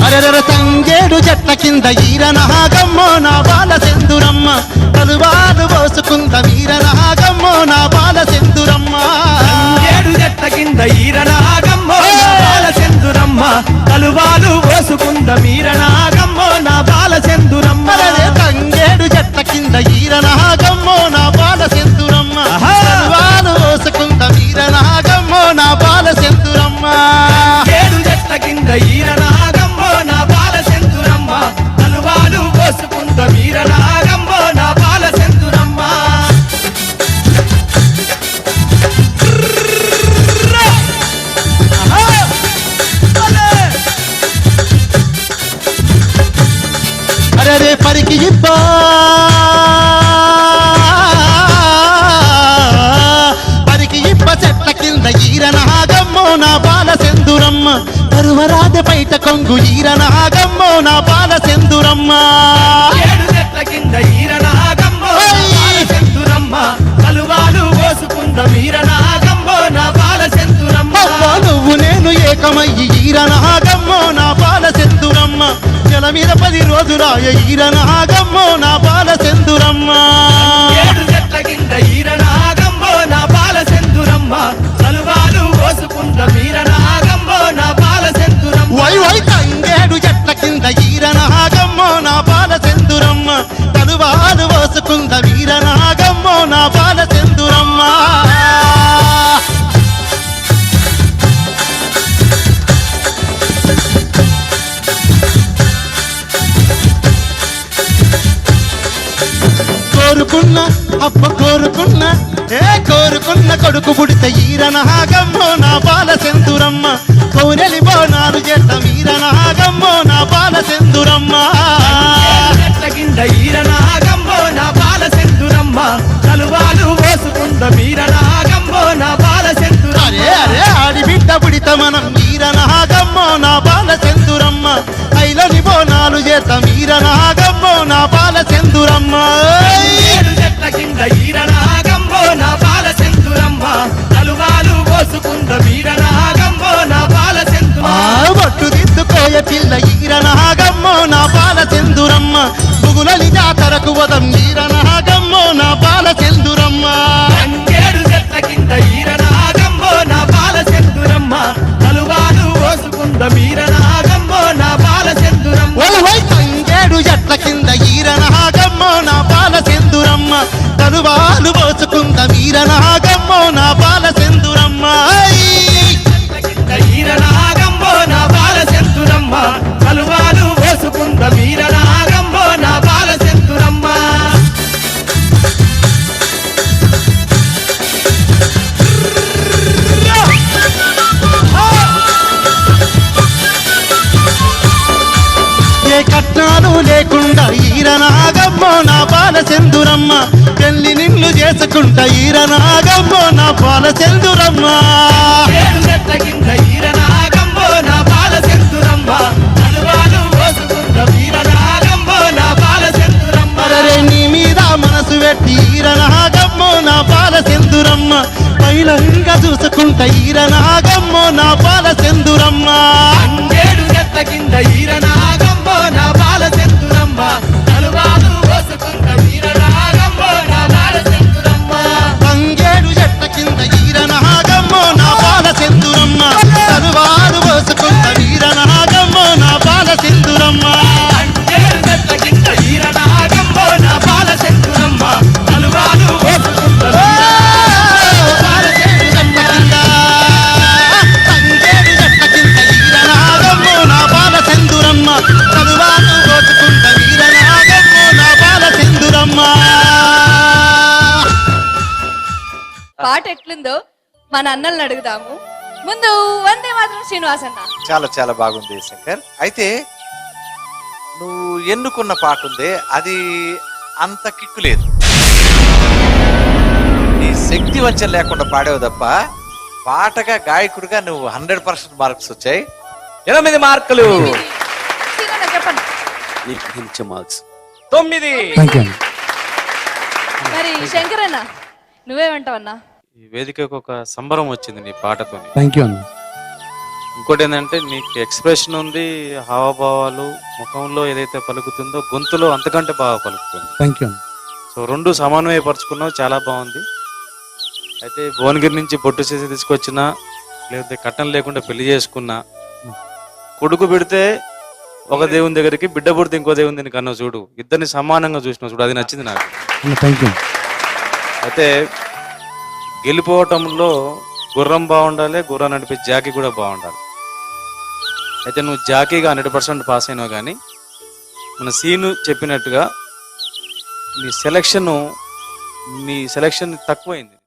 అరెర తంగేడు చెట్ల కింద ఈరనాగమ్మో నా బాల సెందురమ్మ కలువాలు పోసుకుంద వీరనాగమ్మో నా బాల సెందురమ్మ తంగేడు చెట్ల కింద ఈరనాగమ్మో నా బాల సెందురమ్మ కలువాలు పోసుకుంద వీరనాగమ్మో నా బాల సెందురమ్మ తంగేడు చెట్ల కింద ఈరనాగమ్మో నా బాల సెందురమ్మ కలువాలు పోసుకుంద వీరనాగమ్మో నా బాల సెందురమ్మ తంగేడు చెట్ల కింద ఈరనాగమ్మో నా బాల సెందురమ్మ కలువాలు పోసుకుంద వీరనాగమ్మో నా బాల సెందురమ్మ అరే పరికి ఇబ్బా చెట్ల కింద ఈరనాగమ్మో నా బాల సెందురమ్మ పరువరాద బయట కొంగు ఈరనాగమ్మో నా బాల సెందురమ్మ ఏడు చెట్ల కింద ఈరనాగమ్మో నా బాల సెందురమ్మ కలువాలు పోసుకుంద వీరనాగమ్మో నా బాల సెందురమ్మ నువ్వు నేను ఏకమయ్యి ఈరనాగమ్మో నా బాల సెందురమ్మ నెల మీద 10 రోజులాయ ఈరనాగమ్మో నా బాల సెందురమ్మ ఏడు చెట్ల కింద ఈరనాగమ్మో నా బాల సెందురమ్మ కలువాలు పోసుకుంద వీరనాగమ్మో నా బాల సెందురమ్మ వై వై తంగేడు చెట్ల కింద ఈరనాగమ్మో నా బాల సెందురమ్మ కలువాలు పోసుకుంద వీరనాగమ్మో నా బాల సెందురమ్మ కోరుకున్న కొడుకు పుడితే ఈరనాగమ్మో నా బాల సెందురమ్మ కౌనెలి బోనాలు చేత వీరనాగమ్మో నా బాల సెందురమ్మ చెట్ల కింద ఈరనాగమ్మో నా బాల సెందురమ్మ కలువాలు పోసుకుంద వీరనాగమ్మో నా బాల సెందురమ్మ అరే ఆడి బిడ్డ పుడిత మనం ఈరనాగమ్మో నా బాల సెందురమ్మ ఐలని బోనాలు చేత వీరనాగమ్మో నా బాల సెందురమ్మ చెట్ల కింద ఈరనాగమ్మో నా బాల సెందురమ్మ కలువాలు పోసుకుంద వీరనాగమ్మో నా బాల సెందురమ్మ బొట్టు దిద్దుకోయ పిల్ల ఈరనాగమ్మో నా బాల సెందురమ్మ బుగులని జాతరకు వదం ఈరనాగమ్మో నా బాల సెందురమ్మ తంగేడు చెట్ల కింద ఈరనాగమ్మో నా బాల సెందురమ్మ కలువాలు పోసుకుంద వీరనాగమ్మో నా బాల సెందురమ్మ తంగేడు చెట్ల కింద ఈరనాగమ్మో నా బాల సెందురమ్మ కలువాలు పోసుకుంద వీరనాగమ్మో నా బాల సెందురమ్మ ఈరనాగమ్మో నా బాల సెందురమ్మ కలువాలు పోసుకుంద వీరనాగమ్మో నా బాల సెందురమ్మ ఏ కట్నాలు లేకుండా ఈరనాగమ్మో నా బాల సెందురమ్మ పెళ్లి నిన్ను చేసుకుంటా ఈరనాగమ్మో నా బాల సెందురమ్మ ఏడు చెట్ల కింద ఈరనాగమ్మో నా బాల సెందురమ్మ కలువాలు పోసుకుంద వీరనాగమ్మో నా బాల సెందురమ్మ అరే నీ మీద మనసు పెట్టి ఈరనాగమ్మో నా బాల సెందురమ్మ పైలంగా చూసుకుంటా ఈరనాగమ్మో నా బాల సెందురమ్మ అంగేడు చెట్ల కింద ఈరనాగమ్మో నా బాల సెందురమ్మ కలువాలు పోసుకుంద వీరనాగమ్మో నా బాల సెందురమ్మ తంగేడు చెట్ల కింద ఈరనాగమ్మో నా బాల సెందురమ్మ కలువాలు పోసుకుంటా వీరనాగమ్మో నా బాల సెందురమ్మ అంగేడు చెట్ల కింద ఈరనాగమ్మో నా బాల సెందురమ్మ కలువాలు పోసుకుంద తంగేడు చెట్ల కింద ఈరనాగమ్మో నా బాల సెందురమ్మ కలువాలు పోసుకుంటా వీరనాగమ్మో నా బాల సెందురమ్మ పాట ఎట్లుందో మన అన్నల్ని అడుగుదాము. ముందు వందే మాత్రం శ్రీనివాస్ అన్న. చాలా చాలా బాగుంది శంకర్. అయితే నువ్వు ఎన్నుకున్న పాట ఉంది, అది అంత కిక్కు లేదు. నీ శక్తి వంచన లేకుండా పాడేవు తప్ప పాటగా గాయకుడిగా నువ్వు 100% మార్క్స్ వచ్చాయి. 8 మార్కులు. శ్రీనన్న చెప్పండి. మార్క్స్ 9. మరి శంకర్ అన్న నువ్వేమంటావన్నా? ఈ వేదికకు ఒక సంబరం వచ్చింది నీ పాటతోని. థ్యాంక్ యూ అన్న. ఇంకోటి ఏంటంటే నీకు ఎక్స్ప్రెషన్ ఉంది, హావభావాలు, ముఖంలో ఏదైతే పలుకుతుందో గొంతులో అంతకంటే బాగా పలుకుతుంది. థ్యాంక్ యూ అన్న. సో రెండు సమన్వయపరుచుకున్నావు, చాలా బాగుంది. అయితే భువనగిరి నుంచి బొట్టు చేసి తీసుకొచ్చినా, లేకపోతే కట్నం లేకుండా పెళ్లి చేసుకున్నా, కొడుకు పెడితే ఒక దేవుని దగ్గరికి, బిడ్డ పుడితే ఇంకో దేవుని దగ్గరికి అన్నావు చూడు, ఇద్దరిని సమానంగా చూసినావు చూడు, అది నచ్చింది నాకు. Thank you. అయితే గెలిపోవటంలో గుర్రం బాగుండాలి, గుర్రం నడిపే జాకీ కూడా బాగుండాలి. అయితే నువ్వు జాకీగా 100% పాస్ అయినావు, కానీ మన సీను చెప్పినట్టుగా నీ సెలక్షన్ తక్కువైంది.